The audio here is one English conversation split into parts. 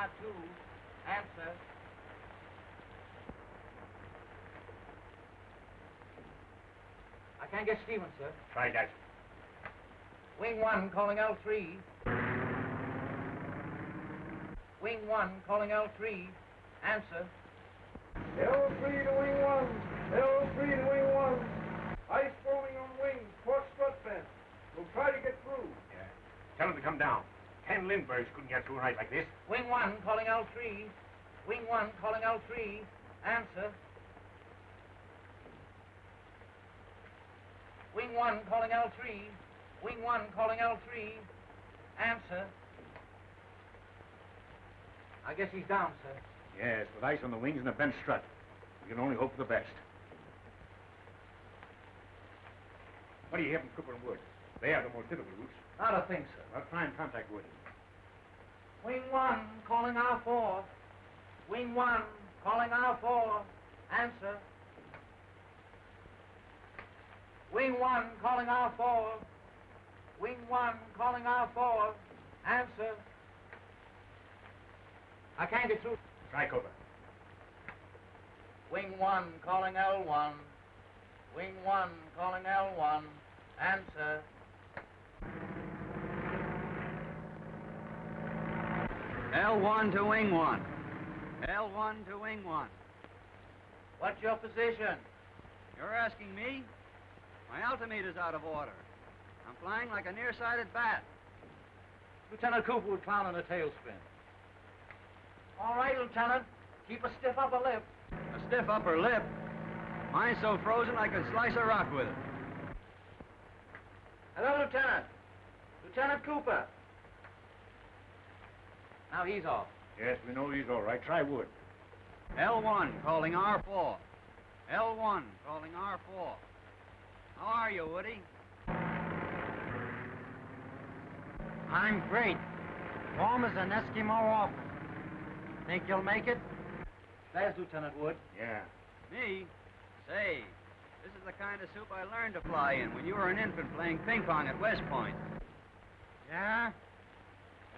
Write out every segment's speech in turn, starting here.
R2. Answer. I can't get Stevens, sir. Try that. Wing 1 calling L3. Wing 1 calling L3. Answer. L3 to wing 1. L3 to wing 1. Ice forming on wings. Port strut fence. We'll try to get through. Yeah. Tell him to come down. 10 Lindberghs couldn't get through a night like this. Wing 1 calling L3. Wing 1 calling L3. Answer. Wing 1 calling L3. Wing 1 calling L3. Answer. I guess he's down, sir. Yes, with ice on the wings and a bent strut. We can only hope for the best. What do you hear from Cooper and Wood? They have the most difficult routes. Not a thing, sir. I'll try and contact Wood. Wing 1 calling R4. Wing 1 calling R4. Answer. Wing 1 calling R4. Wing 1 calling R4. Answer. I can't get through. Try Cooper. Wing 1 calling L1. Wing 1 calling L1. Answer. L1 to wing 1. L1 to wing 1. What's your position? You're asking me? My altimeter's out of order. I'm flying like a nearsighted bat. Lieutenant Cooper would clown on a tailspin. All right, Lieutenant. Keep a stiff upper lip. A stiff upper lip? Mine's so frozen I could slice a rock with it. Hello, Lieutenant. Lieutenant Cooper. Now he's off. Yes, we know he's all right. Try Wood. L1 calling R4. L1 calling R4. How are you, Woody? I'm great. Warm as an Eskimo office. Think you'll make it? There's Lieutenant Wood. Yeah. Me? Say, this is the kind of soup I learned to fly in when you were an infant playing ping pong at West Point. Yeah?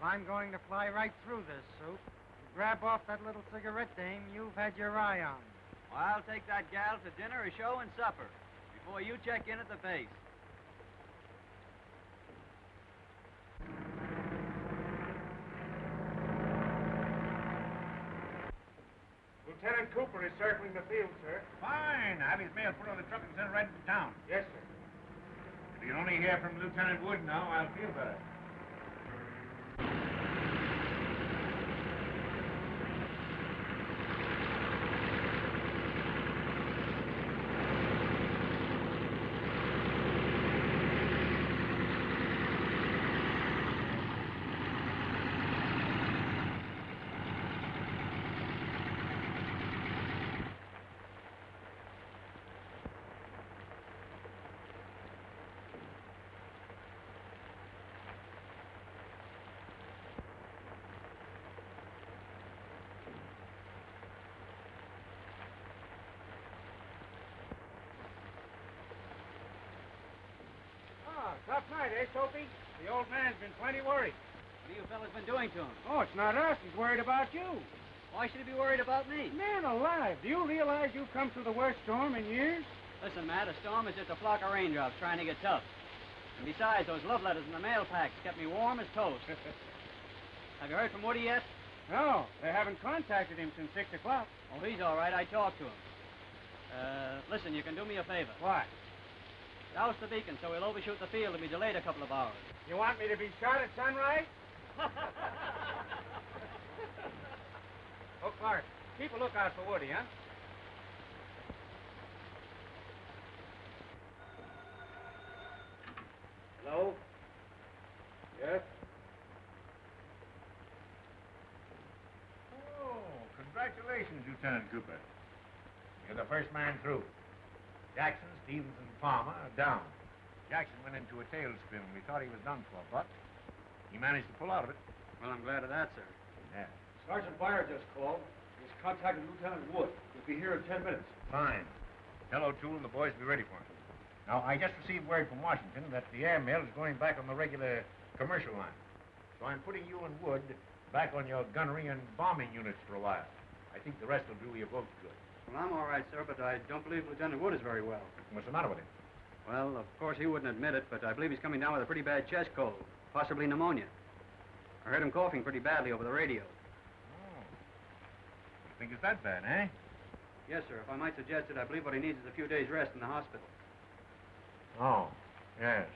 Well, I'm going to fly right through this soup. You grab off that little cigarette dame you've had your eye on. Well, I'll take that gal to dinner, a show, and supper before you check in at the base. Lieutenant Cooper is circling the field, sir. Fine. Have his mail put on the truck and sent right into town. Yes, sir. If you can only hear from Lieutenant Wood now, I'll feel better. Tough night, eh, Soapy? The old man's been plenty worried. What have you fellas been doing to him? Oh, it's not us. He's worried about you. Why should he be worried about me? Man alive, do you realize you've come through the worst storm in years? Listen, Matt, a storm is just a flock of raindrops trying to get tough. And besides, those love letters in the mail packs kept me warm as toast. Have you heard from Woody yet? No, they haven't contacted him since 6 o'clock. Oh, he's all right. I talked to him. Listen, you can do me a favor. What? Douse the beacon so we'll overshoot the field and be delayed a couple of hours. You want me to be shot at sunrise? Oh, Clark, keep a lookout for Woody, huh? Hello? Yes? Oh, congratulations, Lieutenant Cooper. You're the first man through. Jackson, Stevens, and Palmer are down. Jackson went into a tailspin. We thought he was done for, but he managed to pull out of it. Well, I'm glad of that, sir. Yeah. Sergeant Beyer just called. He's contacted Lieutenant Wood. He'll be here in 10 minutes. Fine. Tell O'Toole and the boys to be ready for him. Now, I just received word from Washington that the airmail is going back on the regular commercial line. So I'm putting you and Wood back on your gunnery and bombing units for a while. I think the rest will do you both good. Well, I'm all right, sir, but I don't believe Lieutenant Wood is very well. What's the matter with him? Well, of course, he wouldn't admit it, but I believe he's coming down with a pretty bad chest cold, possibly pneumonia. I heard him coughing pretty badly over the radio. Oh. You think it's that bad, eh? Yes, sir. If I might suggest it, I believe what he needs is a few days' rest in the hospital. Oh, yes.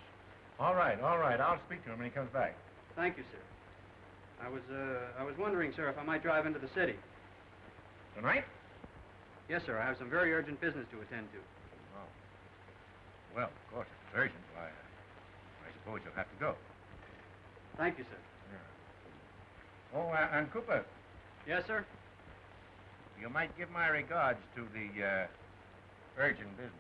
All right. I'll speak to him when he comes back. Thank you, sir. I was wondering, sir, if I might drive into the city. Tonight? Yes, sir. I have some very urgent business to attend to. Oh. Well, of course, if it's urgent, why, I suppose you'll have to go. Thank you, sir. Yeah. Oh, and Cooper, Yes, sir? you might give my regards to the, urgent business.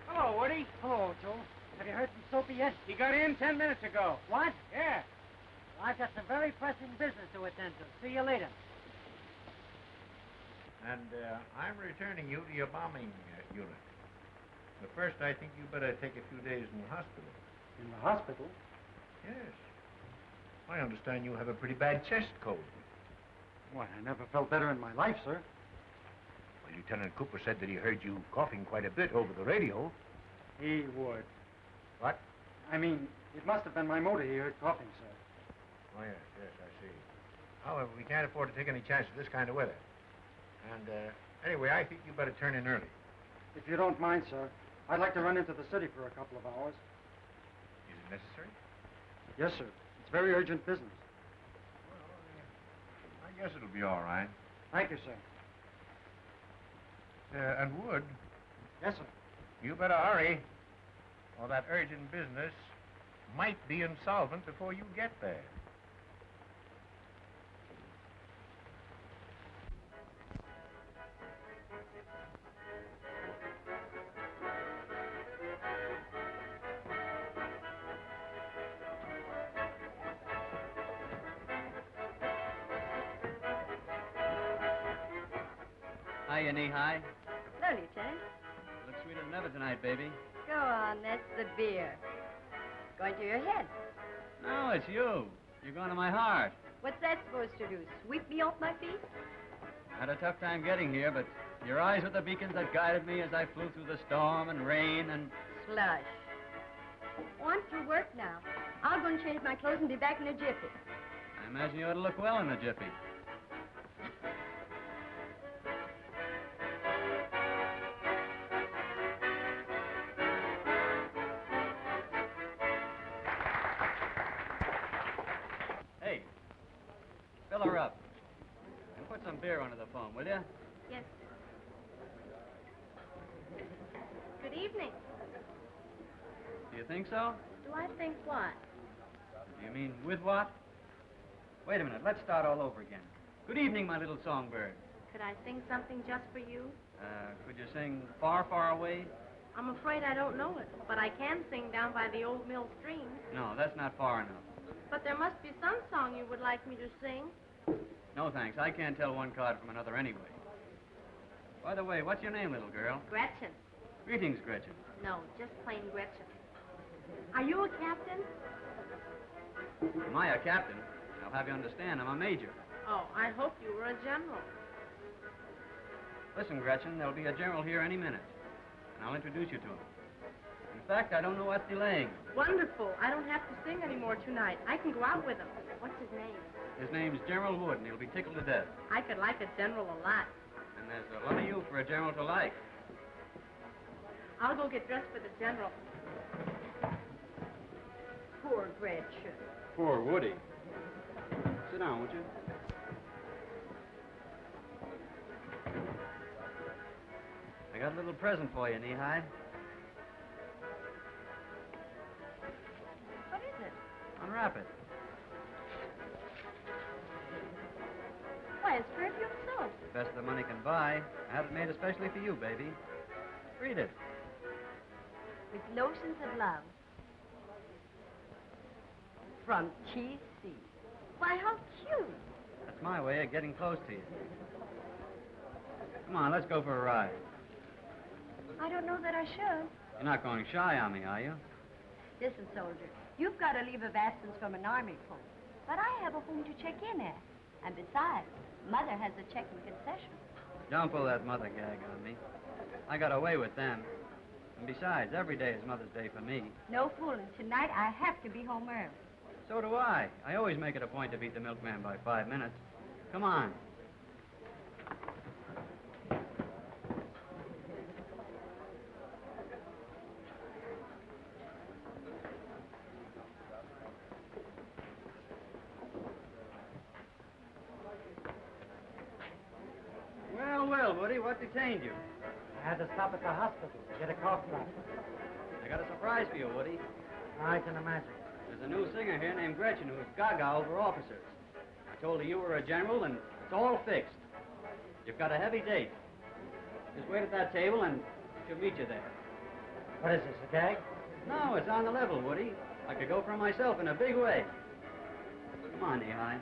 Hello, Woody. Hello, Joe. Have you heard from Soapy yet? He got in 10 minutes ago. What? Yeah. Well, I've got some very pressing business to attend to. See you later. And, I'm returning you to your bombing unit. But first, I think you better take a few days in the hospital. In the hospital? Yes. I understand you have a pretty bad chest cold. Why, I never felt better in my life, sir. Well, Lieutenant Cooper said that he heard you coughing quite a bit over the radio. He would. What? I mean, it must have been my motor he heard coughing, sir. Oh, yes, I see. However, we can't afford to take any chances this kind of weather. And, anyway, I think you better turn in early. If you don't mind, sir, I'd like to run into the city for a couple of hours. Is it necessary? Yes, sir. It's very urgent business. Well, I guess it'll be all right. Thank you, sir. And Wood, Yes, sir. you better hurry, or that urgent business might be insolvent before you get there. Hiya, knee-high. Hello, Lieutenant. You look sweeter than ever tonight, baby. Go on, that's the beer. Going to your head. No, it's you. You're going to my heart. What's that supposed to do? Sweep me off my feet? I had a tough time getting here, but your eyes were the beacons that guided me as I flew through the storm and rain and... Slush. Oh, I'm through work now. I'll go and change my clothes and be back in a jiffy. I imagine you ought to look well in a jiffy. Hey, fill her up. And put some beer onto the phone, will you? Yes, sir. Good evening. Do you think so? Do I think what? Do you mean with what? Wait a minute, let's start all over again. Good evening, my little songbird. Could I sing something just for you? Could you sing Far, Far Away? I'm afraid I don't know it, but I can sing Down by the Old Mill Stream. No, that's not far enough. But there must be some song you would like me to sing. No, thanks. I can't tell one card from another anyway. By the way, what's your name, little girl? Gretchen. Greetings, Gretchen. No, just plain Gretchen. Are you a captain? Am I a captain? I'll have you understand, I'm a major. Oh, I hoped you were a general. Listen, Gretchen, there'll be a general here any minute, and I'll introduce you to him. In fact, I don't know what's delaying him. Wonderful. I don't have to sing anymore tonight. I can go out with him. What's his name? His name's General Wood, and he'll be tickled to death. I could like a general a lot. And there's a lot of you for a general to like. I'll go get dressed for the general. Poor Gretchen. Poor Woody. Sit down, won't you? I got a little present for you, Knee-High. What is it? Unwrap it. Why, it's perfume soap. Best the money can buy. I had it made especially for you, baby. Read it. With lotions of love. From T.C. Why, how cute. That's my way of getting close to you. Come on, let's go for a ride. I don't know that I should. You're not going shy on me, are you? Listen, soldier, you've got a leave of absence from an army post. But I have a home to check in at. And besides, Mother has a check in concession. Don't pull that mother gag on me. I got away with them. And besides, every day is Mother's Day for me. No fooling. Tonight I have to be home early. So do I. I always make it a point to beat the milkman by 5 minutes. Come on. Well, Woody, what detained you? I had to stop at the hospital to get a cough drop. I got a surprise for you, Woody. I can imagine. There's a new singer here named Gretchen who's gaga over officers. I told her you were a general, and it's all fixed. You've got a heavy date. Just wait at that table, and she'll meet you there. What is this, a gag? No, it's on the level, Woody. I could go for myself in a big way. Come on, Knee-High.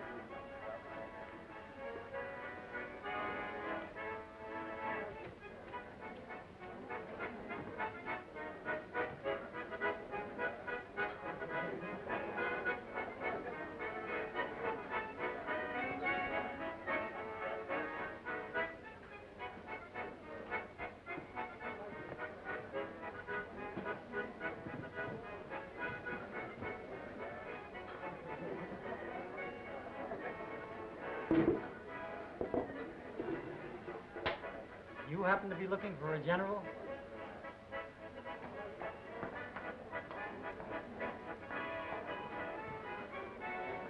You happen to be looking for a general?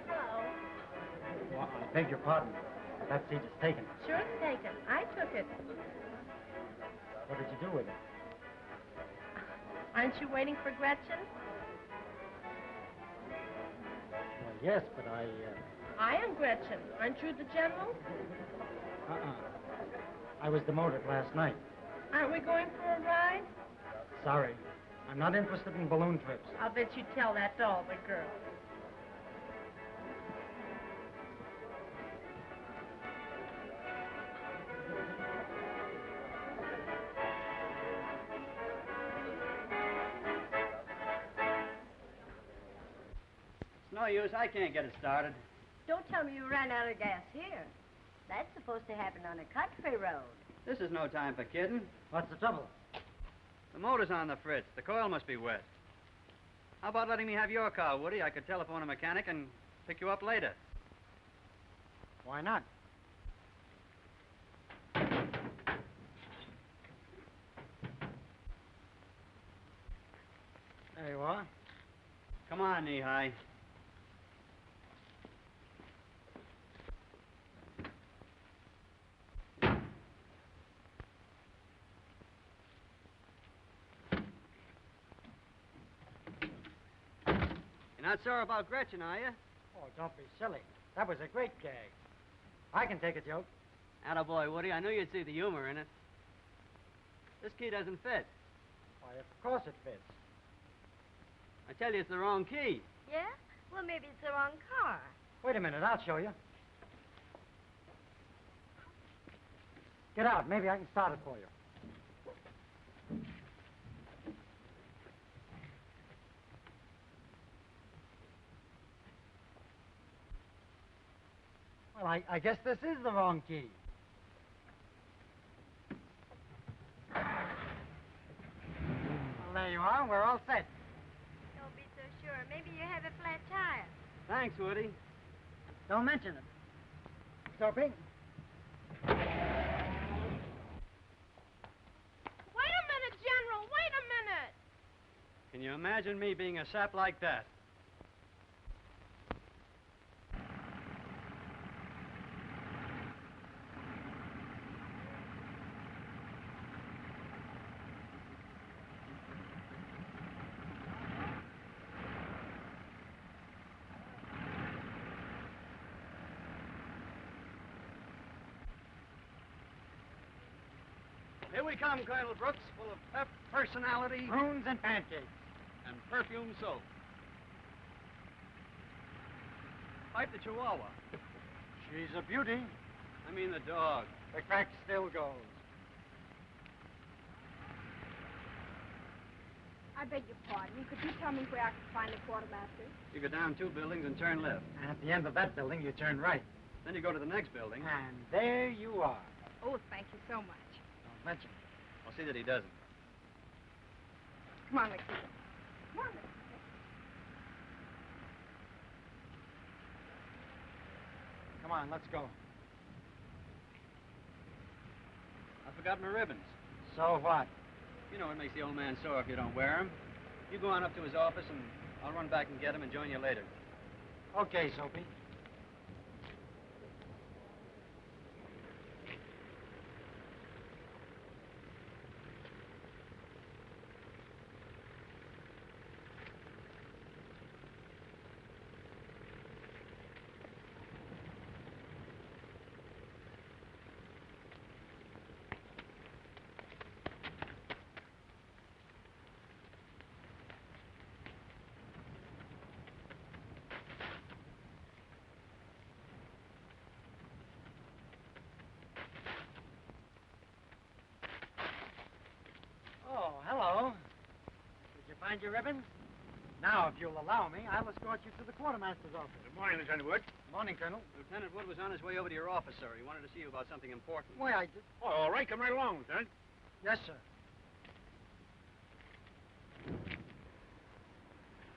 Hello. Well, I beg your pardon. That seat is taken. Sure it's taken. I took it. What did you do with it? Aren't you waiting for Gretchen? Well, yes, but I am Gretchen. Aren't you the general? I was demoted last night. Aren't we going for a ride? Sorry. I'm not interested in balloon trips. I'll bet you tell that to all the girls. It's no use. I can't get it started. Don't tell me you ran out of gas here. That's supposed to happen on a country road. This is no time for kidding. What's the trouble? The motor's on the fritz. The coil must be wet. How about letting me have your car, Woody? I could telephone a mechanic and pick you up later. Why not? There you are. Come on, Knee-High. You're not sore about Gretchen, are you? Oh, don't be silly. That was a great gag. I can take a joke. Attaboy, Woody. I knew you'd see the humor in it. This key doesn't fit. Why, of course it fits. I tell you, it's the wrong key. Yeah? Well, maybe it's the wrong car. Wait a minute, I'll show you. Get out. Maybe I can start it for you. Well, I guess this is the wrong key. Well, there you are. We're all set. Don't be so sure. Maybe you have a flat tire. Thanks, Woody. Don't mention it. Sophie? Wait a minute, General. Wait a minute. Can you imagine me being a sap like that? we come, Colonel Brooks, full of pep, personality, Prunes and pancakes. and perfume soap. Pipe the Chihuahua. She's a beauty. I mean the dog. The crack still goes. I beg your pardon. Could you tell me where I can find the quartermaster? You go down 2 buildings and turn left. And at the end of that building, you turn right. Then you go to the next building. And there you are. Oh, thank you so much. Don't mention it. I'll see that he doesn't. Come on, Ricky. Come on, Ricky. Come on, let's go. I forgot my ribbons. So what? You know it makes the old man sore if you don't wear them. You go on up to his office, and I'll run back and get him and join you later. Okay, Soapy. Oh, hello. Did you find your ribbons? Now, if you'll allow me, I'll escort you to the quartermaster's office. Good morning, Lieutenant Wood. Morning, Colonel. Lieutenant Wood was on his way over to your office, sir. He wanted to see you about something important. Why, I did. Oh, all right. Come right along, Lieutenant. Yes, sir.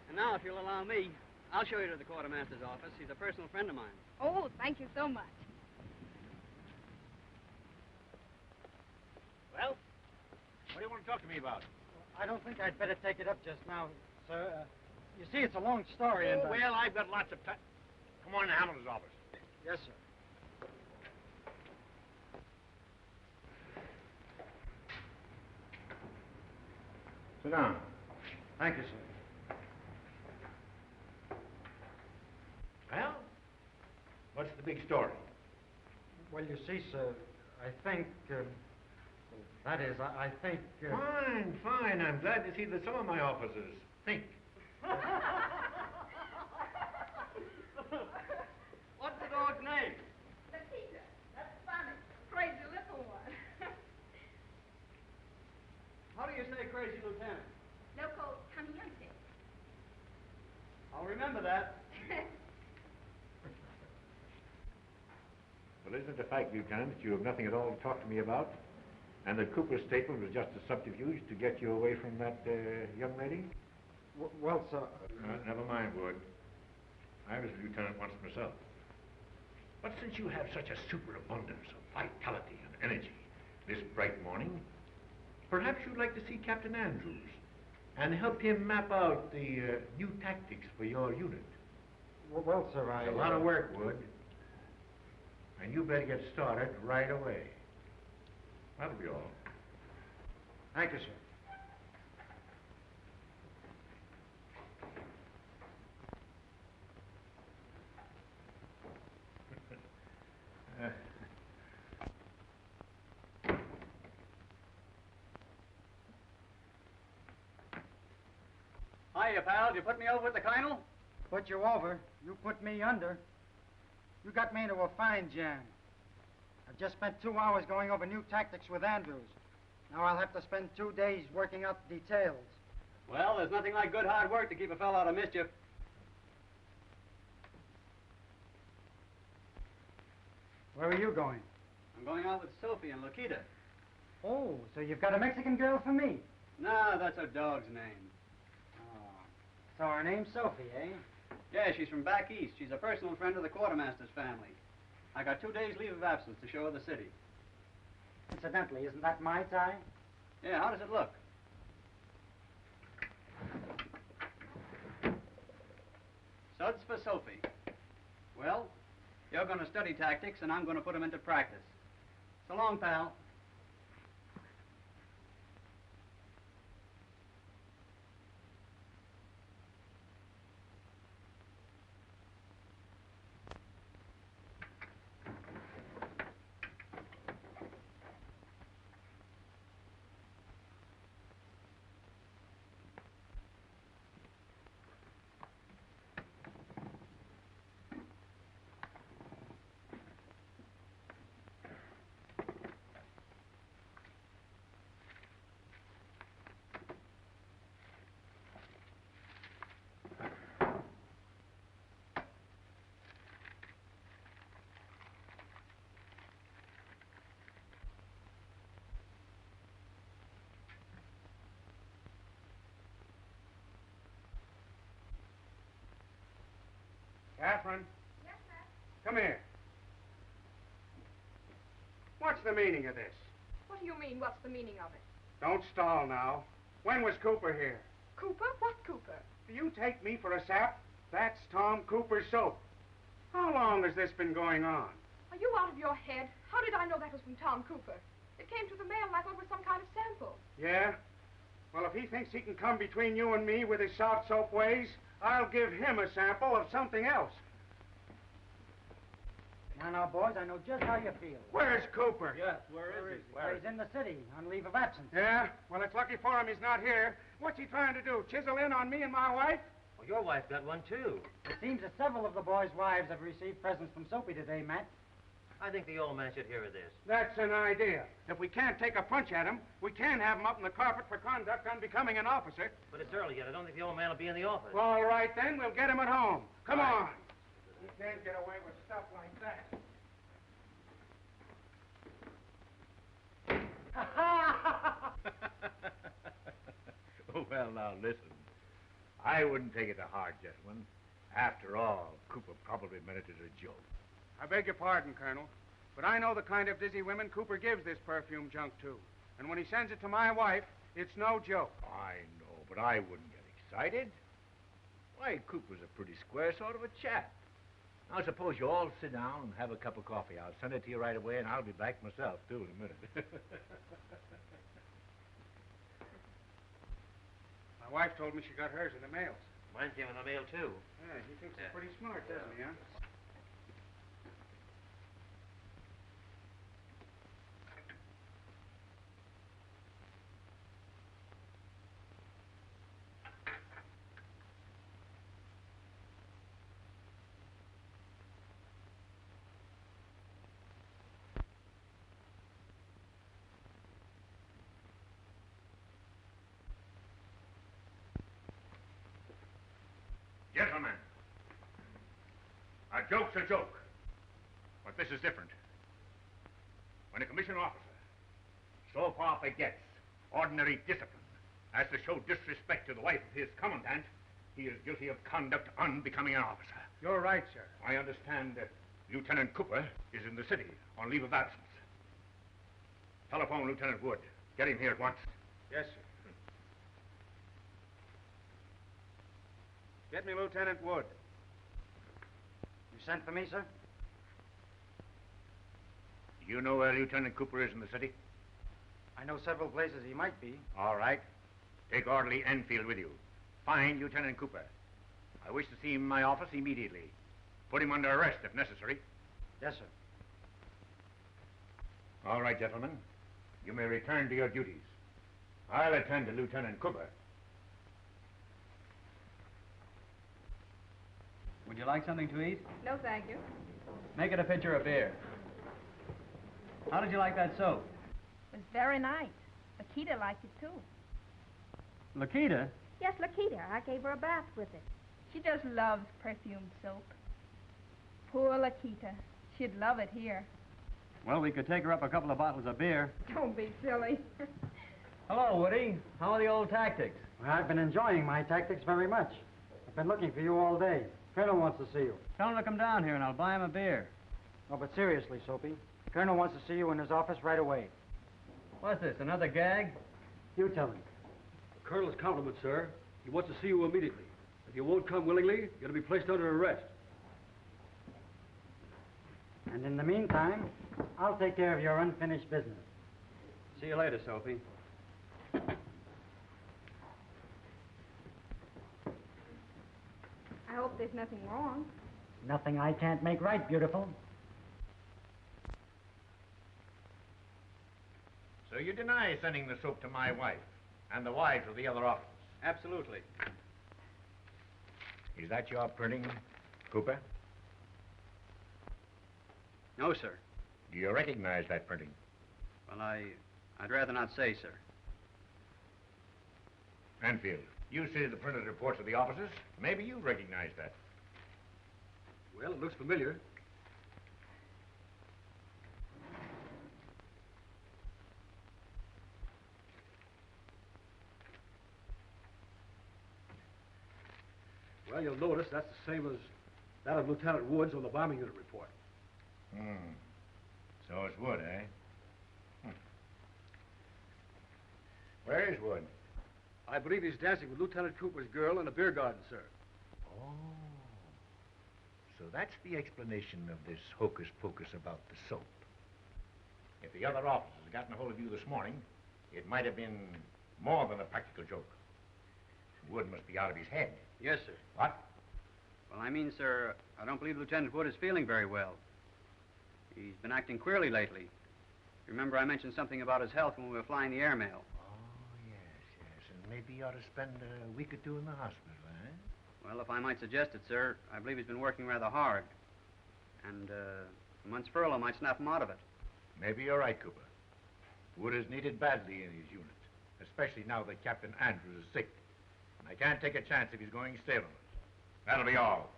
And now, if you'll allow me, I'll show you to the quartermaster's office. He's a personal friend of mine. Oh, thank you so much. Well, what do you want to talk to me about? I don't think I'd better take it up just now, sir. You see, it's a long story, and... Oh, well, I've got lots of time. Come on to Hamilton's office. Yes, sir. Sit down. Thank you, sir. Well, what's the big story? Well, you see, sir, I think, that is, I think... Fine, fine. I'm glad to see that some of my officers think. What's the dog's name? Nikita. That's funny. Crazy little one. How do you say crazy, Lieutenant? Loco Camiente. I'll remember that. Well, isn't it a fact, Lieutenant, that you have nothing at all to talk to me about? And that Cooper's statement was just a subterfuge to get you away from that young lady? Well, sir... Never mind, Wood. I was a lieutenant once myself. But since you have such a superabundance of vitality and energy this bright morning, perhaps you'd like to see Captain Andrews and help him map out the new tactics for your unit. Well, sir, It's a lot of work, Wood. And you better get started right away. That'll be all. Thank you, sir. Hiya, pal. Did you put me over with the Colonel? Put you over. You put me under. You got me into a fine jam. I've just spent 2 hours going over new tactics with Andrews. Now I'll have to spend 2 days working out the details. Well, there's nothing like good hard work to keep a fellow out of mischief. Where are you going? I'm going out with Sophie and Lakita. Oh, so you've got a Mexican girl for me? No, that's her dog's name. Oh. So her name's Sophie, eh? Yeah, she's from back east. She's a personal friend of the quartermaster's family. I got 2 days' leave of absence to show her the city. Incidentally, isn't that my tie? Yeah, how does it look? Suds for Sophie. Well, you're going to study tactics, and I'm going to put them into practice. So long, pal. Catherine, Yes, sir. come here. What's the meaning of this? What do you mean, what's the meaning of it? Don't stall now. When was Cooper here? Cooper? What Cooper? Do you take me for a sap? That's Tom Cooper's soap. How long has this been going on? Are you out of your head? How did I know that was from Tom Cooper? It came through the mail and I thought it was some kind of sample. Yeah? Well, if he thinks he can come between you and me with his soft soap ways, I'll give him a sample of something else. Now, boys, I know just how you feel. Where's Cooper? Yes, where is he? Well, he's in the city on leave of absence. Yeah? Well, it's lucky for him he's not here. What's he trying to do, chisel in on me and my wife? Well, your wife got one, too. It seems that several of the boys' wives have received presents from Soapy today, Matt. I think the old man should hear of this. That's an idea. If we can't take a punch at him, we can have him up in the carpet for conduct on becoming an officer. But it's early yet. I don't think the old man will be in the office. All right, then. We'll get him at home. Come on. You can't get away with stuff like that. Well, now, listen. I wouldn't take it to heart, gentlemen. After all, Cooper probably meant it as a joke. I beg your pardon, Colonel, but I know the kind of dizzy women Cooper gives this perfume junk to. And when he sends it to my wife, it's no joke. I know, but I wouldn't get excited. Why, Cooper's a pretty square sort of a chap. Now, suppose you all sit down and have a cup of coffee. I'll send it to you right away, and I'll be back myself, too, in a minute. My wife told me she got hers in the mail. Mine came in the mail, too. Yeah, he thinks he's pretty smart, doesn't he, huh? Gentlemen, a joke's a joke. But this is different. When a commissioned officer so far forgets ordinary discipline as to show disrespect to the wife of his commandant, he is guilty of conduct unbecoming an officer. You're right, sir. I understand that Lieutenant Cooper is in the city on leave of absence. Telephone Lieutenant Wood. Get him here at once. Yes, sir. Get me Lieutenant Wood. You sent for me, sir? Do you know where Lieutenant Cooper is in the city? I know several places he might be. All right. Take Orderly Enfield with you. Find Lieutenant Cooper. I wish to see him in my office immediately. Put him under arrest if necessary. Yes, sir. All right, gentlemen. You may return to your duties. I'll attend to Lieutenant Cooper. Would you like something to eat? No, thank you. Make it a pitcher of beer. How did you like that soap? It was very nice. Lakita liked it, too. Lakita? Yes, Lakita. I gave her a bath with it. She just loves perfumed soap. Poor Lakita. She'd love it here. Well, we could take her up a couple of bottles of beer. Don't be silly. Hello, Woody. How are the old tactics? Well, I've been enjoying my tactics very much. I've been looking for you all day. Colonel wants to see you. Tell him to come down here and I'll buy him a beer. No, but seriously, Soapy. Colonel wants to see you in his office right away. What's this, another gag? You tell him. Colonel's compliment, sir. He wants to see you immediately. If you won't come willingly, you're going to be placed under arrest. And in the meantime, I'll take care of your unfinished business. See you later, Sophie. I hope there's nothing wrong. Nothing I can't make right, beautiful. So you deny sending the soap to my wife and the wives of the other officers? Absolutely. Is that your printing, Cooper? No, sir. Do you recognize that printing? Well, I'd rather not say, sir. Enfield, you see the printed reports of the officers. Maybe you recognize that. Well, it looks familiar. Well, you'll notice that's the same as That of Lieutenant Woods on the bombing unit report. So it's Wood, eh? Where is Wood? I believe he's dancing with Lieutenant Cooper's girl in a beer garden, sir. Oh. So that's the explanation of this hocus pocus about the soap. If the other officers had gotten a hold of you this morning, it might have been more than a practical joke. Wood must be out of his head. Yes, sir. What? Well, I mean, sir, I don't believe Lieutenant Wood is feeling very well. He's been acting queerly lately. Remember I mentioned something about his health when we were flying the airmail? Oh, yes. And maybe you ought to spend a week or two in the hospital, eh? Well, if I might suggest it, sir, I believe he's been working rather hard. And a month's furlough might snap him out of it. Maybe you're right, Cooper. Wood is needed badly in his unit, especially now that Captain Andrews is sick. And I can't take a chance if he's going sailorless. That'll be all.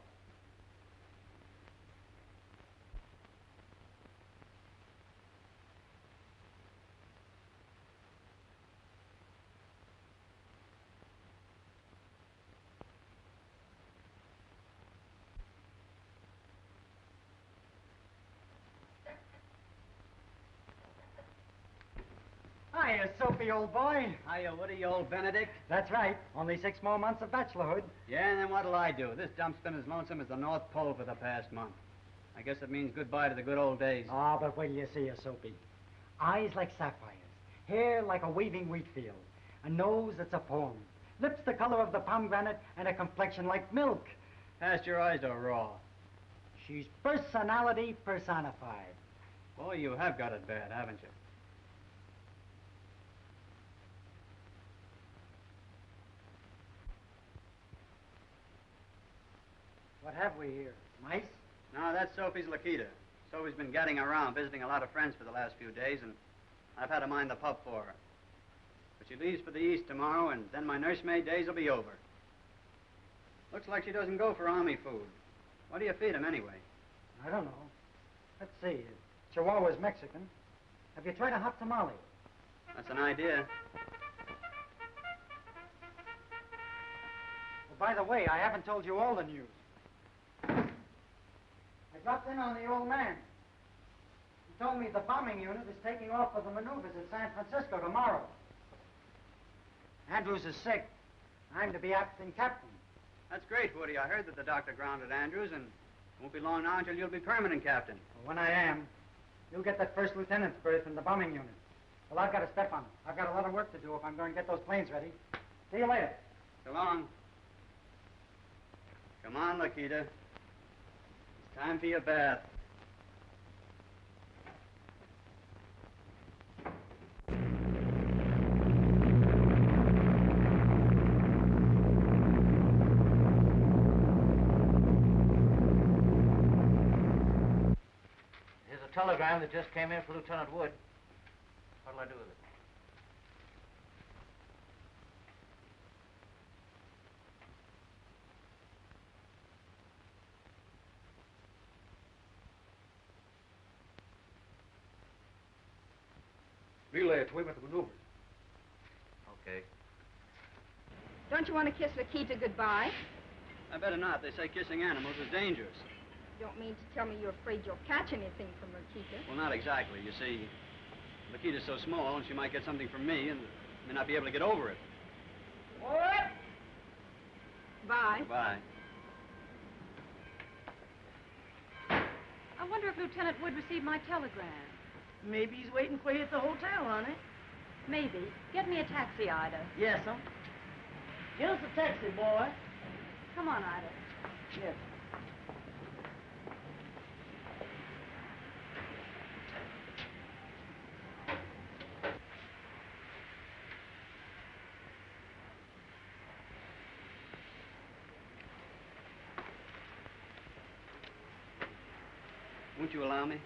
Hiya, Soapy, old boy. Hiya, Woody, old Benedict. That's right. Only 6 more months of bachelorhood. Yeah, and then what'll I do? This dump's been as lonesome as the North Pole for the past month. I guess it means goodbye to the good old days. Ah, but wait till you see her, Soapy. Eyes like sapphires, hair like a waving wheat field, a nose that's a poem, lips the color of the pomegranate, and a complexion like milk. Pasteurized or raw? She's personality personified. Boy, you have got it bad, haven't you? What have we here? Mice? No, that's Sophie's Lakita. Sophie's been getting around, visiting a lot of friends for the last few days, and I've had to mind the pup for her. But she leaves for the East tomorrow, and then my nursemaid days will be over. Looks like she doesn't go for army food. What do you feed him, anyway? I don't know. Let's see. Chihuahua's Mexican. Have you tried a hot tamale? That's an idea. Oh, by the way, I haven't told you all the news. I dropped in on the old man. He told me the bombing unit is taking off for the maneuvers at San Francisco tomorrow. Andrews is sick. I'm to be acting captain. That's great, Woody. I heard that the doctor grounded Andrews, and it won't be long now until you'll be permanent captain. Well, when I am, you'll get that first lieutenant's berth in the bombing unit. Well, I've got to step on it. I've got a lot of work to do if I'm going to get those planes ready. See you later. So long. Come on, Lakita. It's time for your bath. Here's a telegram that just came in for Lieutenant Wood. What'll I do with it? Relay it to him at the maneuvers. Okay. Don't you want to kiss Lakita goodbye? I better not. They say kissing animals is dangerous. You don't mean to tell me you're afraid you'll catch anything from Lakita? Well, not exactly. You see, Lakita's so small, and she might get something from me, and may not be able to get over it. What? Bye. Bye. I wonder if Lieutenant Wood received my telegram. Maybe he's waiting for you at the hotel, honey. Maybe. Get me a taxi, Ida. Yes, sir. Get us a taxi, boy. Come on, Ida. Yes. Won't you allow me?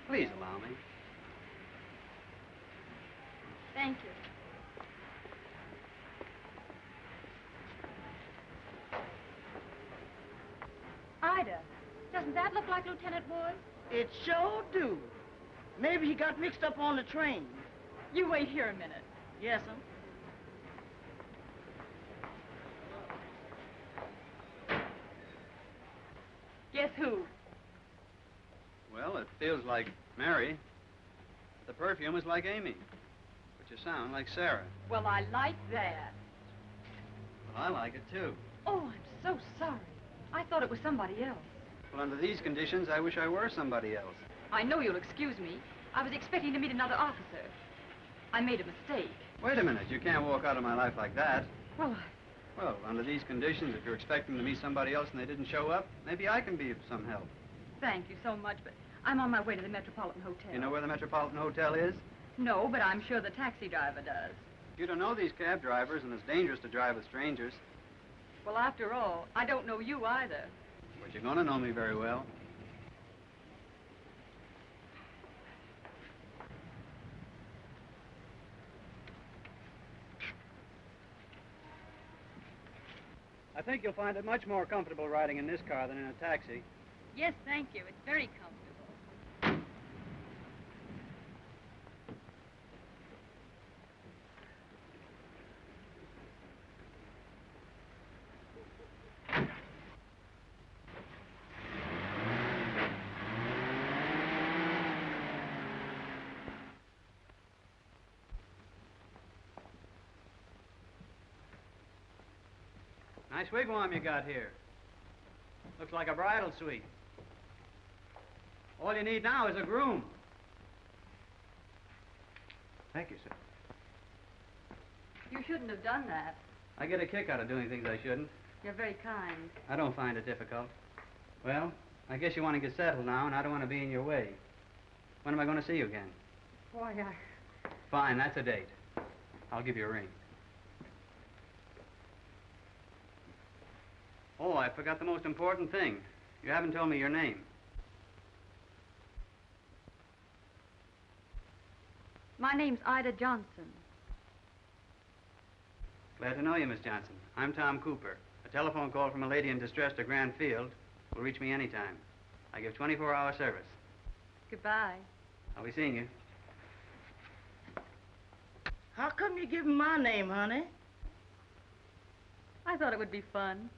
Please allow me. Thank you. Ida, doesn't that look like Lieutenant Wood? It sure do. Maybe he got mixed up on the train. You wait here a minute. Yes, sir. Guess who? Well, it feels like Mary. The perfume is like Amy. But you sound like Sarah. Well, I like that. Well, I like it, too. Oh, I'm so sorry. I thought it was somebody else. Well, under these conditions, I wish I were somebody else. I know you'll excuse me. I was expecting to meet another officer. I made a mistake. Wait a minute. You can't walk out of my life like that. Well, Well, under these conditions, if you're expecting to meet somebody else and they didn't show up, maybe I can be of some help. thank you so much, but I'm on my way to the Metropolitan Hotel. You know where the Metropolitan Hotel is? No, but I'm sure the taxi driver does. You don't know these cab drivers, and it's dangerous to drive with strangers. Well, after all, I don't know you either. But you're going to know me very well. I think you'll find it much more comfortable riding in this car than in a taxi. Yes, thank you. It's very comfortable. Nice wigwam you got here. Looks like a bridal suite. All you need now is a groom. Thank you, sir. You shouldn't have done that. I get a kick out of doing things I shouldn't. You're very kind. I don't find it difficult. Well, I guess you want to get settled now, and I don't want to be in your way. When am I going to see you again? Boy, Fine, that's a date. I'll give you a ring. Oh, I forgot the most important thing. You haven't told me your name. My name's Ida Johnson. Glad to know you, Miss Johnson. I'm Tom Cooper. A telephone call from a lady in distress to Grand Field will reach me anytime. I give 24-hour service. Goodbye. I'll be seeing you. How come you give him my name, honey? I thought it would be fun.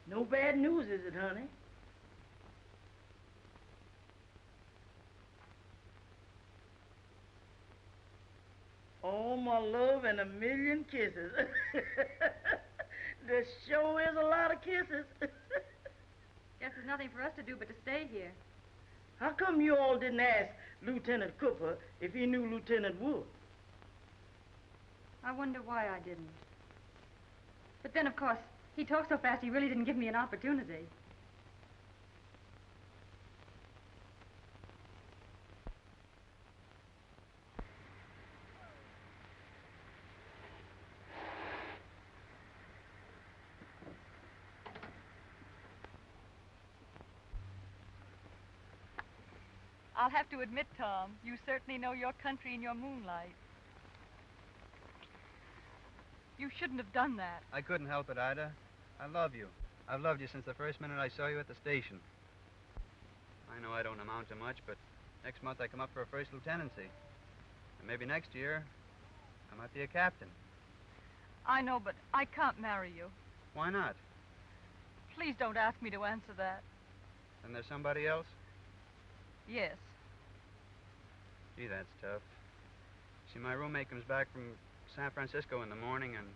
No bad news, is it, honey? Oh, my love, and a million kisses. There sure is a lot of kisses. Guess there's nothing for us to do but to stay here. How come you all didn't ask Lieutenant Cooper if he knew Lieutenant Wood? I wonder why I didn't. But then, of course, he talked so fast he really didn't give me an opportunity. I'll have to admit, Tom, you certainly know your country in your moonlight. You shouldn't have done that. I couldn't help it, Ida. I love you. I've loved you since the first minute I saw you at the station. I know I don't amount to much, but next month I come up for a first lieutenancy. And maybe next year, I might be a captain. I know, but I can't marry you. Why not? Please don't ask me to answer that. Then there's somebody else? Yes. Gee, that's tough. See, my roommate comes back from San Francisco in the morning and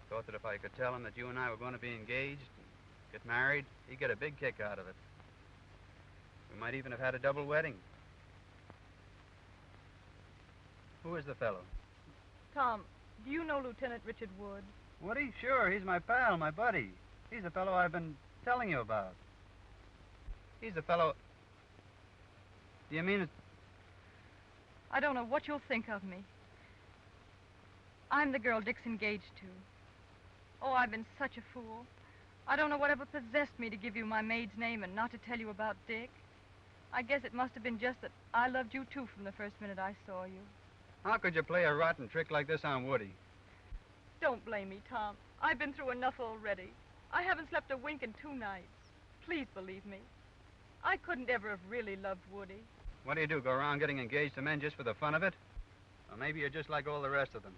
thought that if I could tell him that you and I were going to be engaged and get married, he'd get a big kick out of it. We might even have had a double wedding. Who is the fellow? Tom, do you know Lieutenant Richard Wood? Woody? Sure, he's my pal, my buddy. He's the fellow I've been telling you about. He's the fellow... Do you mean it? I don't know what you'll think of me. I'm the girl Dick's engaged to. Oh, I've been such a fool. I don't know whatever possessed me to give you my maid's name and not to tell you about Dick. I guess it must have been just that I loved you, too, from the first minute I saw you. How could you play a rotten trick like this on Woody? Don't blame me, Tom. I've been through enough already. I haven't slept a wink in 2 nights. Please believe me. I couldn't ever have really loved Woody. What do? Go around getting engaged to men just for the fun of it? Or maybe you're just like all the rest of them.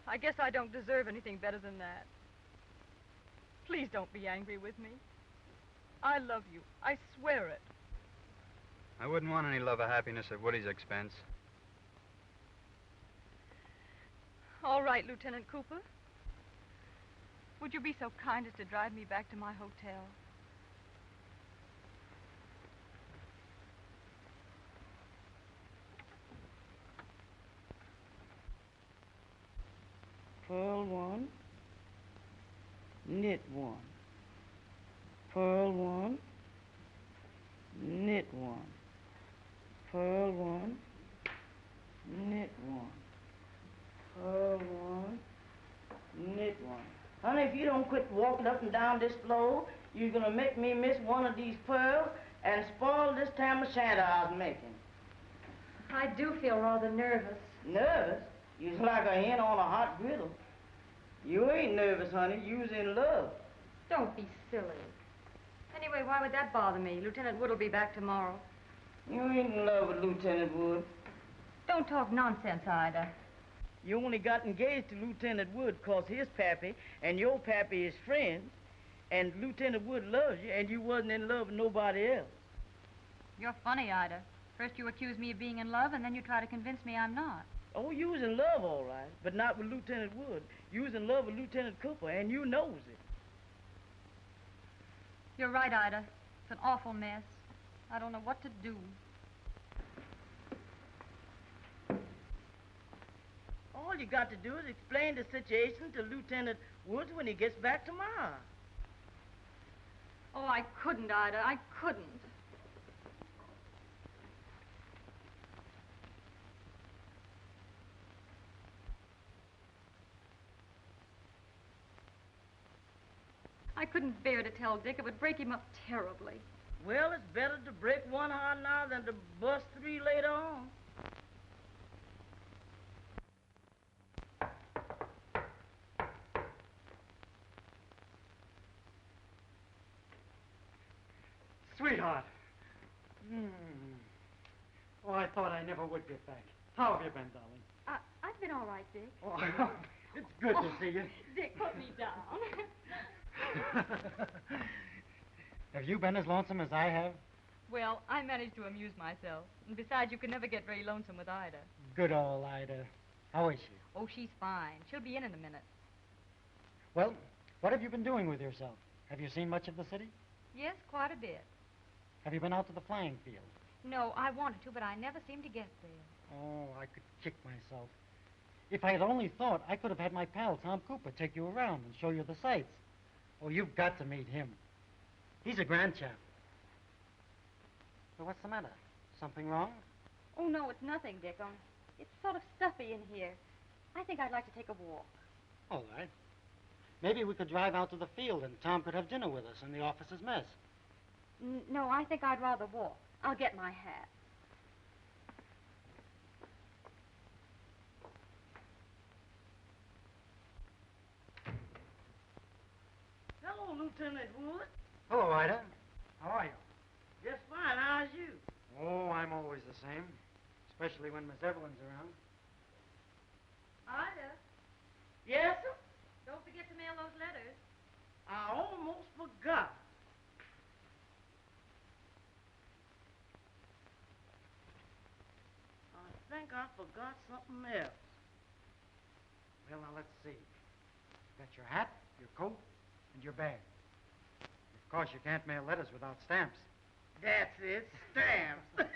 I guess I don't deserve anything better than that. Please don't be angry with me. I love you. I swear it. I wouldn't want any love or happiness at Woody's expense. All right, Lieutenant Cooper. Would you be so kind as to drive me back to my hotel? Pearl 1, knit 1. Pearl 1, knit 1. Pearl 1, knit 1. Pearl 1, knit 1. Honey, if you don't quit walking up and down this floor, you're gonna make me miss one of these pearls and spoil this tam o' shanter I was making. I do feel rather nervous. Nervous? You's like a hen on a hot griddle. You ain't nervous, honey. You's in love. Don't be silly. Anyway, why would that bother me? Lieutenant Wood will be back tomorrow. You ain't in love with Lieutenant Wood. Don't talk nonsense, Ida. You only got engaged to Lieutenant Wood 'cause his pappy and your pappy is friends, and Lieutenant Wood loves you, and you wasn't in love with nobody else. You're funny, Ida. First you accuse me of being in love, and then you try to convince me I'm not. Oh, you was in love, all right, but not with Lieutenant Wood. You was in love with Lieutenant Cooper, and you knows it. You're right, Ida. It's an awful mess. I don't know what to do. All you got to do is explain the situation to Lieutenant Woods when he gets back tomorrow. Oh, I couldn't, Ida. I couldn't. I couldn't bear to tell Dick. It would break him up terribly. Well, it's better to break one heart now than to bust 3 later on. Sweetheart. Oh, I thought I never would get back. How have you been, darling? I've been all right, Dick. Oh, it's good to see you. Dick, put me down. Have you been as lonesome as I have? Well, I managed to amuse myself. And besides, you can never get very lonesome with Ida. Good old Ida. How is she? Oh, she's fine. She'll be in a minute. Well, what have you been doing with yourself? Have you seen much of the city? Yes, quite a bit. Have you been out to the flying field? No, I wanted to, but I never seem to get there. Oh, I could kick myself. If I had only thought, I could have had my pal, Tom Cooper, take you around and show you the sights. Oh, you've got to meet him. He's a grand chap. So what's the matter? Something wrong? Oh, no, it's nothing, Dick. It's sort of stuffy in here. I think I'd like to take a walk. All right. Maybe we could drive out to the field and Tom could have dinner with us in the officer's mess. No, I think I'd rather walk. I'll get my hat. Hello, Lieutenant Wood. Hello, Ida. How are you? Just fine. How's you? Oh, I'm always the same, especially when Miss Evelyn's around. Ida, Yes, sir? don't forget to mail those letters. I almost forgot. I think I forgot something else. Well, now, let's see. You got your hat, your coat, and your bag. Of course, you can't mail letters without stamps. That's it, stamps.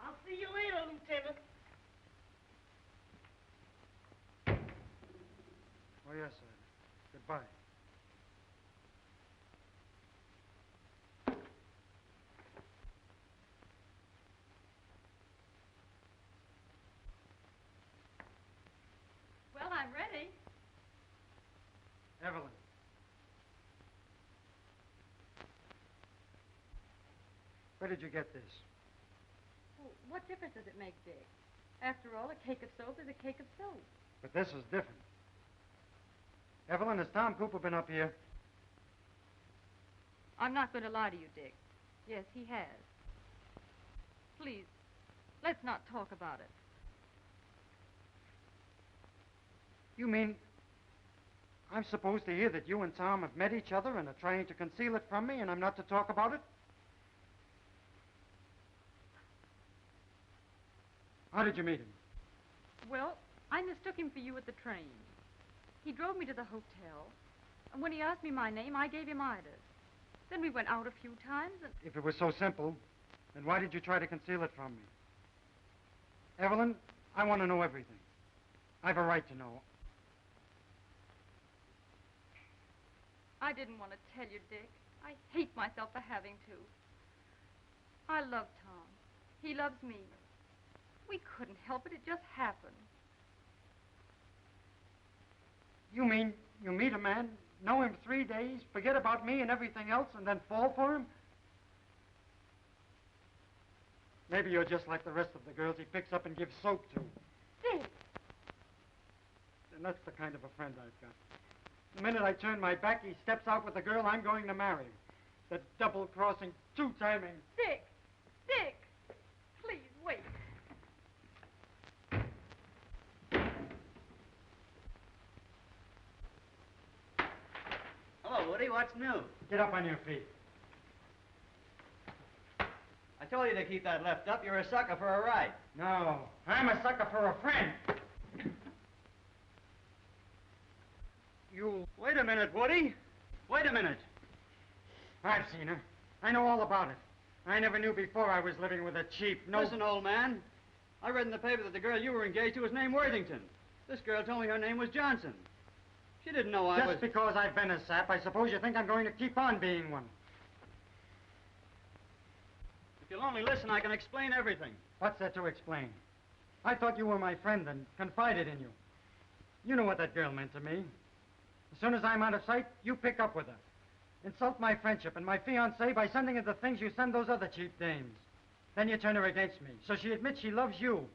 I'll see you later, Lieutenant. Oh, yes, sir. Good Goodbye. Well, I'm ready. Evelyn. Where did you get this? Well, what difference does it make, Dick? After all, a cake of soap is a cake of soap. But this is different. Evelyn, has Tom Cooper been up here? I'm not going to lie to you, Dick. Yes, he has. Please, let's not talk about it. You mean I'm supposed to hear that you and Tom have met each other and are trying to conceal it from me, and I'm not to talk about it? How did you meet him? Well, I mistook him for you at the train. He drove me to the hotel, and when he asked me my name, I gave him Ida's. Then we went out a few times, and... If it was so simple, then why did you try to conceal it from me? Evelyn, I want to know everything. I've a right to know. I didn't want to tell you, Dick. I hate myself for having to. I love Tom. He loves me. We couldn't help it. It just happened. You mean you meet a man, know him 3 days, forget about me and everything else, and then fall for him? Maybe you're just like the rest of the girls he picks up and gives soap to. Dick! And that's the kind of a friend I've got. The minute I turn my back, he steps out with the girl I'm going to marry. The double-crossing, two-timing... Dick! Dick! Please, wait. Hello, Woody. What's new? Get up on your feet. I told you to keep that left up. You're a sucker for a ride. No, I'm a sucker for a friend. You... Wait a minute, Woody. Wait a minute. I've seen her. I know all about it. I never knew before I was living with a cheap, no... Listen, old man. I read in the paper that the girl you were engaged to was named Worthington. This girl told me her name was Johnson. She didn't know I was... Just because I've been a sap, I suppose you think I'm going to keep on being one. If you'll only listen, I can explain everything. What's there to explain? I thought you were my friend and confided in you. You know what that girl meant to me. As soon as I'm out of sight, you pick up with her. Insult my friendship and my fiancée by sending her the things you send those other cheap dames. Then you turn her against me, so she admits she loves you.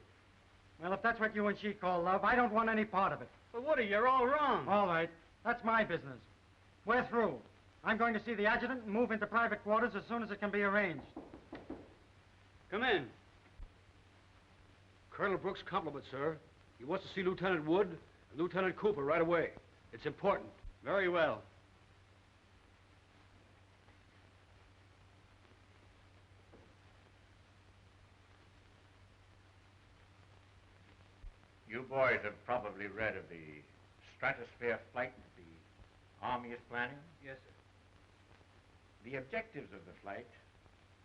Well, if that's what you and she call love, I don't want any part of it. But Woody, you're all wrong. All right. That's my business. We're through. I'm going to see the adjutant and move into private quarters as soon as it can be arranged. Come in. Colonel Brooks' compliments, sir. He wants to see Lieutenant Wood and Lieutenant Cooper right away. It's important. Very well. You boys have probably read of the Stratosphere flight that the Army is planning. Yes, sir. The objectives of the flight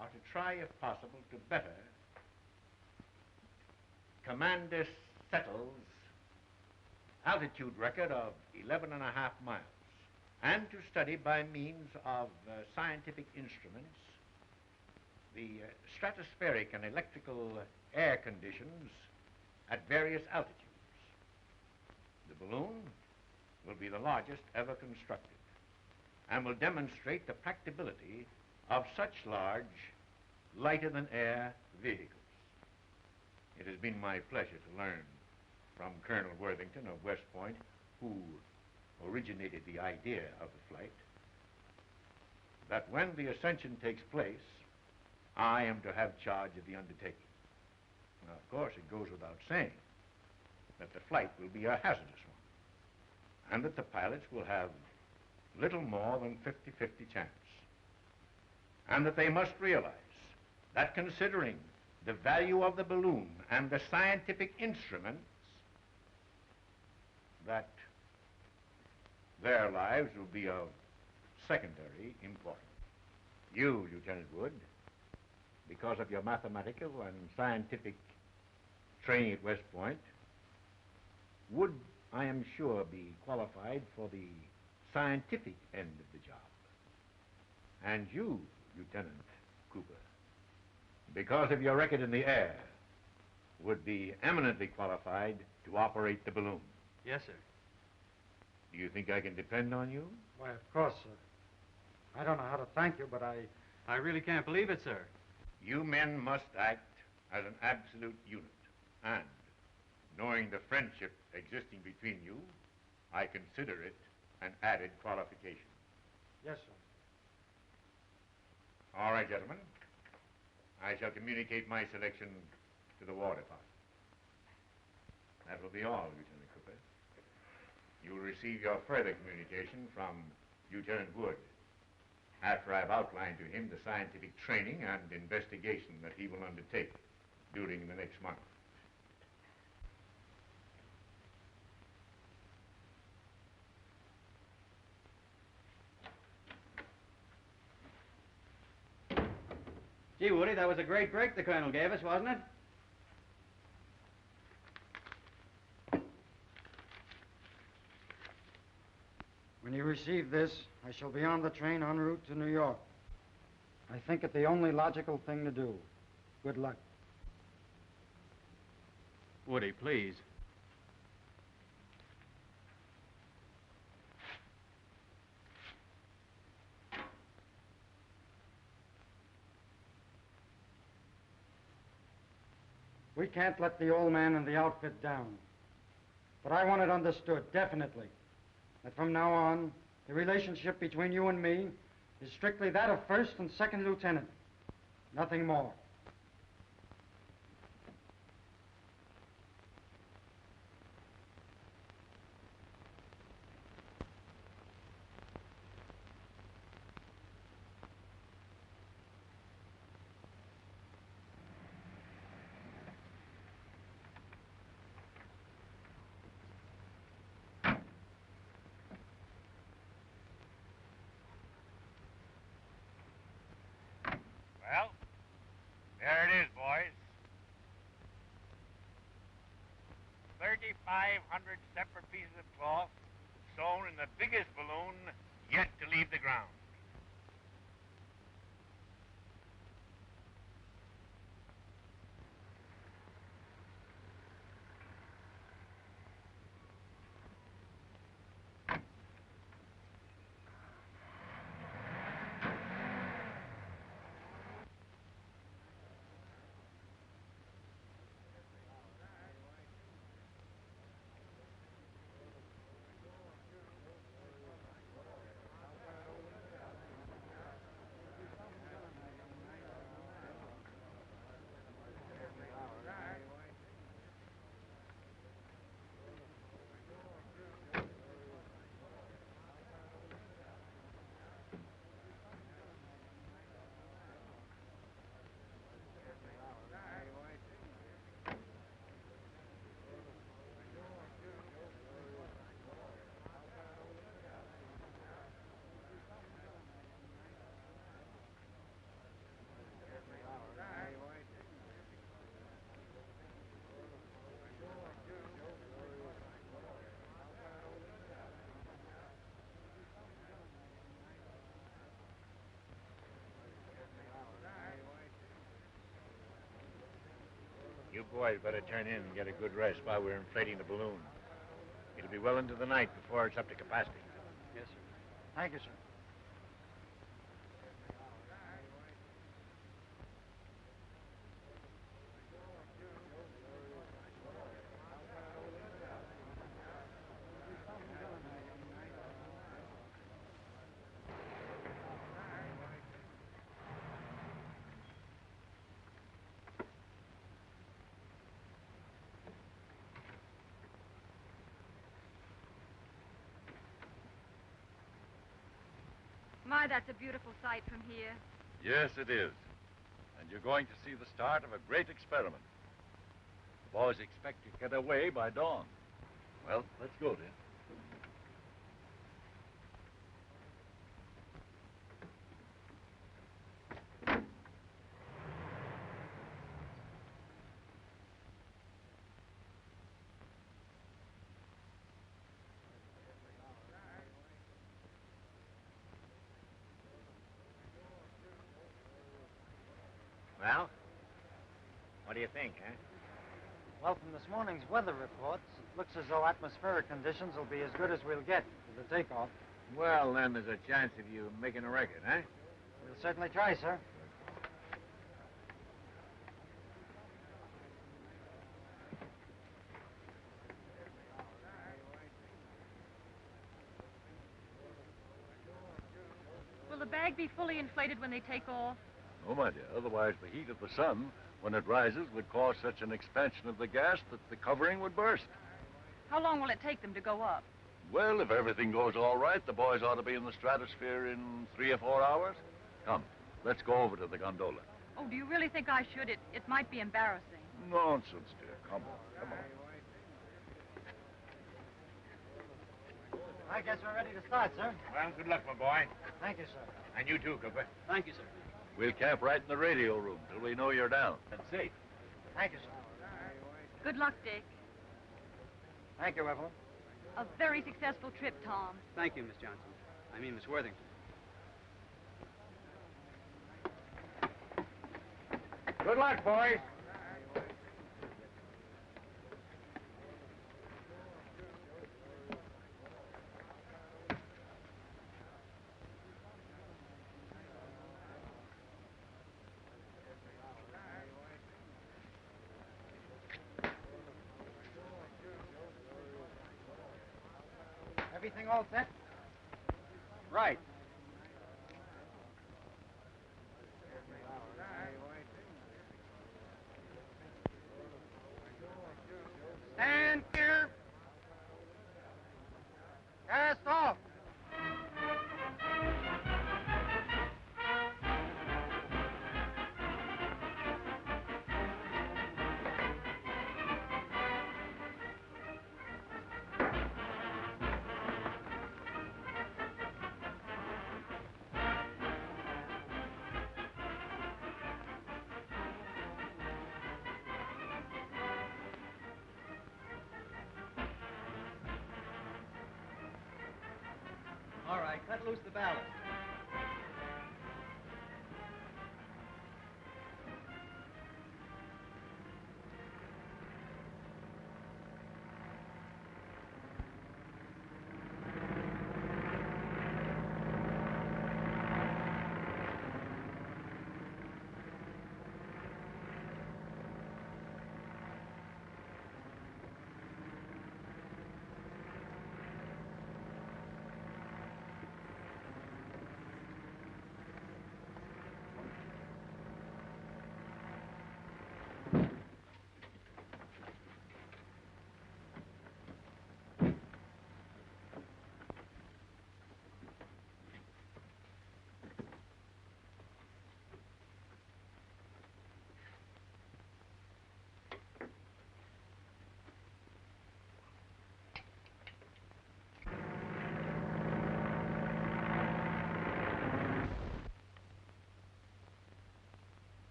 are to try, if possible, to better Commander Settle's altitude record of 11.5 miles, and to study by means of scientific instruments the stratospheric and electrical air conditions at various altitudes. The balloon will be the largest ever constructed and will demonstrate the practicability of such large, lighter-than-air vehicles. It has been my pleasure to learn from Colonel Worthington of West Point, who originated the idea of the flight, that when the ascension takes place, I am to have charge of the undertaking. Now, of course, it goes without saying that the flight will be a hazardous one, and that the pilots will have little more than 50-50 chance, and that they must realize that considering the value of the balloon and the scientific instruments, that their lives will be of secondary importance. You, Lieutenant Wood, because of your mathematical and scientific training at West Point, would, I am sure, be qualified for the scientific end of the job. And you, Lieutenant Cooper, because of your record in the air, would be eminently qualified to operate the balloon. Yes, sir. Do you think I can depend on you? Why, of course, sir. I don't know how to thank you, but I really can't believe it, sir. You men must act as an absolute unit. And, knowing the friendship existing between you, I consider it an added qualification. Yes, sir. All right, gentlemen. I shall communicate my selection to the War Department. That will be all, Lieutenant Cooper. You will receive your further communication from Lieutenant Wood after I've outlined to him the scientific training and investigation that he will undertake during the next month. Gee, Woody, that was a great break the Colonel gave us, wasn't it? When you receive this, I shall be on the train en route to New York. I think it the only logical thing to do. Good luck. Woody, please. We can't let the old man and the outfit down. But I want it understood, definitely, that from now on, the relationship between you and me is strictly that of first and second lieutenant. Nothing more. Well, there it is, boys. 3,500 separate pieces of cloth sewn in the biggest balloon yet to leave the ground. You boys better turn in and get a good rest while we're inflating the balloon. It'll be well into the night before it's up to capacity. Yes, sir. Thank you, sir. My, that's a beautiful sight from here. Yes, it is. And you're going to see the start of a great experiment. The boys expect to get away by dawn. Well, let's go then. Well, what do you think, eh? Well, from this morning's weather reports, it looks as though atmospheric conditions will be as good as we'll get for the takeoff. Well, then there's a chance of you making a record, eh? We'll certainly try, sir. Will the bag be fully inflated when they take off? No, my dear. Otherwise, the heat of the sun, when it rises, would cause such an expansion of the gas that the covering would burst. How long will it take them to go up? Well, if everything goes all right, the boys ought to be in the stratosphere in 3 or 4 hours. Come, let's go over to the gondola. Oh, do you really think I should? It might be embarrassing. Nonsense, dear. Come on, come on. I guess we're ready to start, sir. Well, good luck, my boy. Thank you, sir. And you too, Cooper. Thank you, sir. We'll camp right in the radio room till we know you're down and safe. Thank you, sir. Good luck, Dick. Thank you, Evelyn. A very successful trip, Tom. Thank you, Miss Johnson. I mean, Miss Worthington. Good luck, boys. Everything all set? Right. Stand clear. Cast off. All right, cut loose the ballast.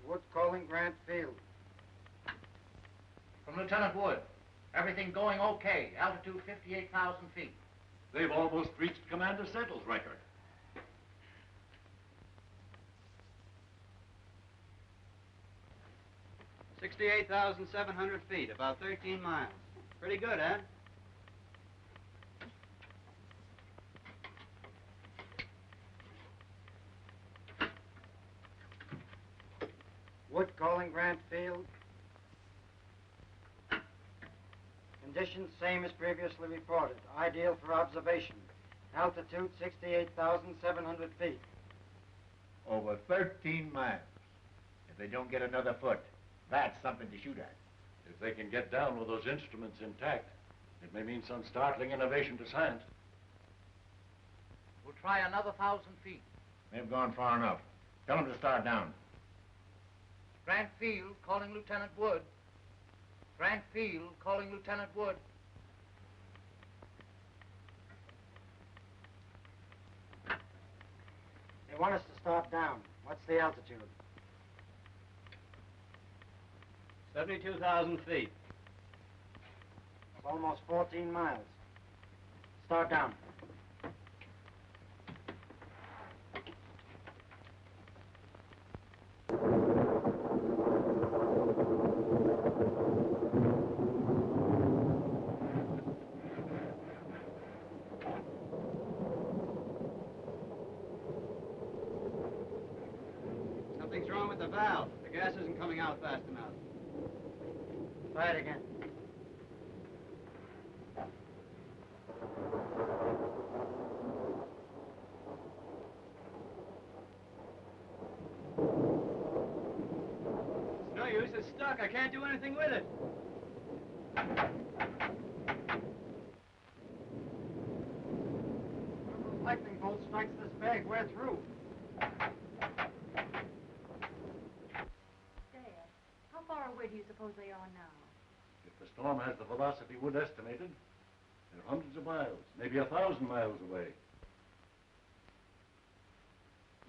Wood calling Grant Field. From Lieutenant Wood. Everything going okay. Altitude 58,000 feet. They've almost reached Commander Settle's record. $68,700 about 13 miles. Pretty good, eh? Wood calling Grant Field. Conditions same as previously reported. Ideal for observation. Altitude 68,700 feet. Over 13 miles. If they don't get another foot, that's something to shoot at. If they can get down with those instruments intact, it may mean some startling innovation to science. We'll try another 1,000 feet. They've gone far enough. Tell them to start down. Grant Field calling Lieutenant Wood. Grant Field calling Lieutenant Wood. They want us to start down. What's the altitude? 72,000 feet. It's almost 14 miles. Start down. Something's wrong with the valve. The gas isn't coming out fast enough. Try it again. It's no use. It's stuck. I can't do anything with it. Lightning bolt strikes this bag, we're through. Dad, how far away do you suppose they are now? If the storm has the velocity Wood estimated, they're hundreds of miles, maybe 1,000 miles away.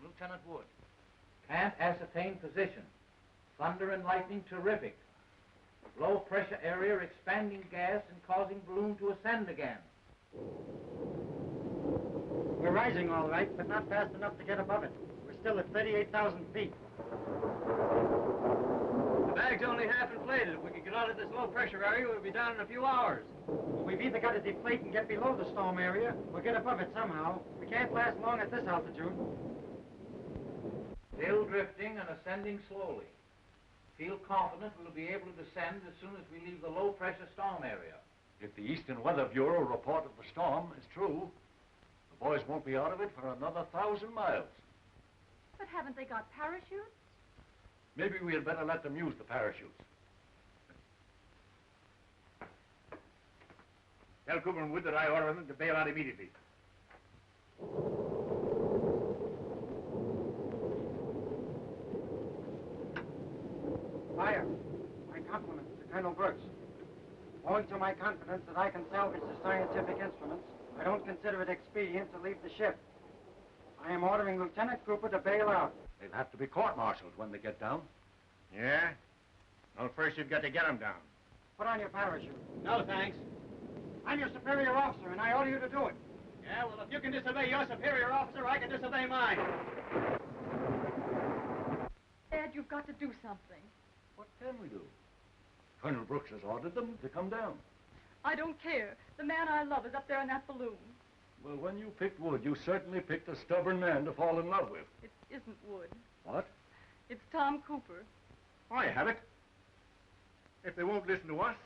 Lieutenant Wood, can't ascertain position. Thunder and lightning terrific. Low pressure area expanding gas and causing balloon to ascend again. We're rising all right, but not fast enough to get above it. We're still at 38,000 feet. The bag's only half inflated. If we could get out of this low pressure area, we'll be down in a few hours. We've either got to deflate and get below the storm area, or get above it somehow. We can't last long at this altitude. Still drifting and ascending slowly. Feel confident we'll be able to descend as soon as we leave the low pressure storm area. If the Eastern Weather Bureau report of the storm is true, the boys won't be out of it for another 1,000 miles. But haven't they got parachutes? Maybe we had better let them use the parachutes. Tell Cooper and Wood that I order them to bail out immediately. Fire. My compliments to Colonel Brooks. Owing to my confidence that I can salvage the scientific instruments, I don't consider it expedient to leave the ship. I am ordering Lieutenant Cooper to bail out. They'll have to be court-martialed when they get down. Yeah? Well, first you've got to get them down. Put on your parachute. No, thanks. I'm your superior officer, and I order you to do it. Yeah, well, if you can disobey your superior officer, I can disobey mine. Dad, you've got to do something. What can we do? Colonel Brooks has ordered them to come down. I don't care. The man I love is up there in that balloon. Well, when you picked Wood, you certainly picked a stubborn man to fall in love with. It isn't Wood. What? It's Tom Cooper. I have it. If they won't listen to us,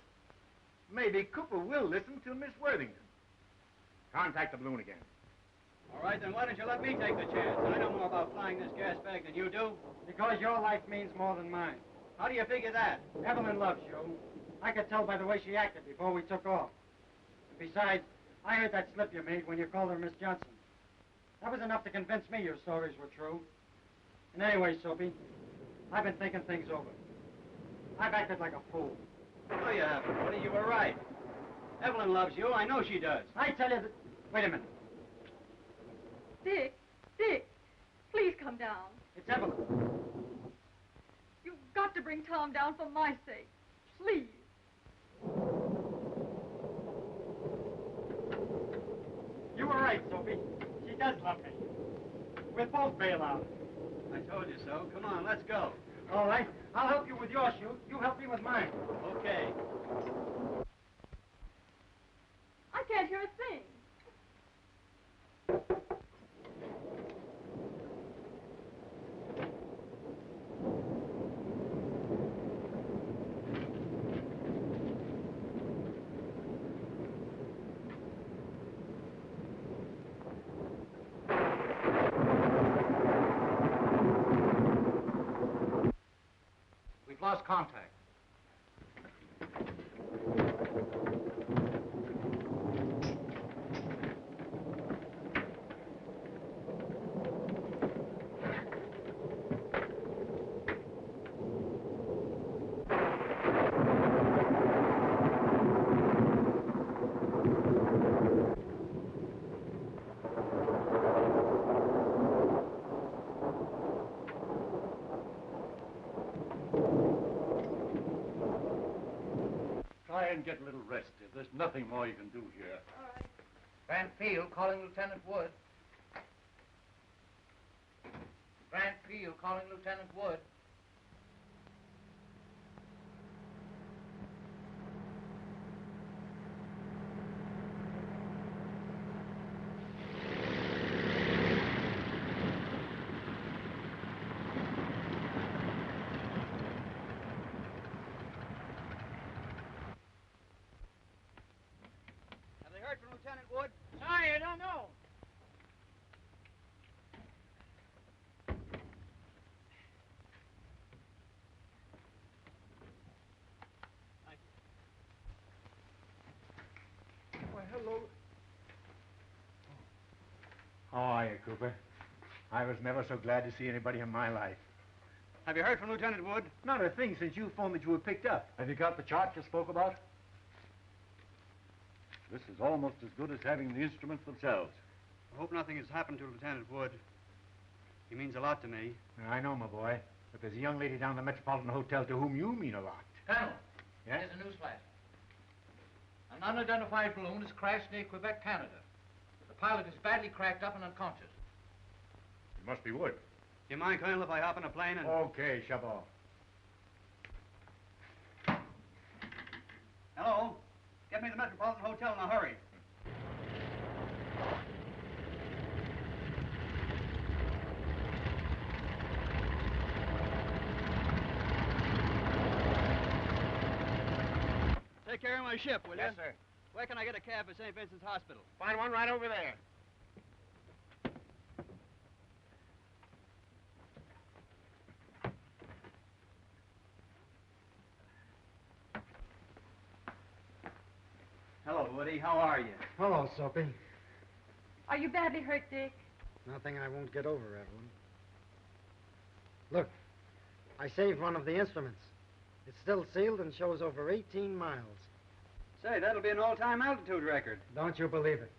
maybe Cooper will listen to Miss Worthington. Contact the balloon again. All right, then why don't you let me take the chance? I know more about flying this gas bag than you do. Because your life means more than mine. How do you figure that? Evelyn loves you. I could tell by the way she acted before we took off. And besides, I heard that slip you made when you called her Miss Johnson. That was enough to convince me your stories were true. And anyway, Soapy, I've been thinking things over. I've acted like a fool. No, you haven't, Woody. You were right. Evelyn loves you. I know she does. I tell you that... Wait a minute. Dick, please come down. It's Evelyn. You've got to bring Tom down for my sake. Please. You were right, Soapy. She does love me. We'll both bail out. I told you so. Come on, let's go. All right. I'll help you with your chute. You help me with mine. Okay. I can't hear a thing. We've lost contact. Try and get a little rest. There's nothing more you can do here. All right. Grant Field calling Lieutenant Wood. Grant Field calling Lieutenant Wood. How are you, Cooper? I was never so glad to see anybody in my life. Have you heard from Lieutenant Wood? Not a thing since you phoned that you were picked up. Have you got the chart you spoke about? This is almost as good as having the instruments themselves. I hope nothing has happened to Lieutenant Wood. He means a lot to me. I know, my boy. But there's a young lady down at the Metropolitan Hotel to whom you mean a lot. Colonel. Yes? Here's a news flash. An unidentified balloon has crashed near Quebec, Canada. The pilot is badly cracked up and unconscious. It must be Wood. Do you mind, Colonel, if I hop in a plane and... Okay, Chabot. Hello? Get me to the Metropolitan Hotel in a hurry. Take care of my ship, will you? Yes, sir. Where can I get a cab for St. Vincent's Hospital? Find one right over there. Hello, Woody. How are you? Hello, Soapy. Are you badly hurt, Dick? Nothing I won't get over, Evelyn. Look, I saved one of the instruments. It's still sealed and shows over 18 miles. Say, that'll be an all-time altitude record. Don't you believe it?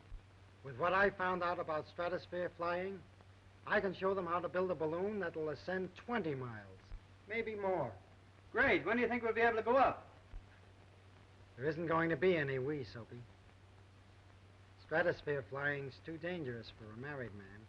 With what I found out about stratosphere flying, I can show them how to build a balloon that'll ascend 20 miles, maybe more. Great. When do you think we'll be able to go up? There isn't going to be any we, Soapy. Stratosphere flying's too dangerous for a married man.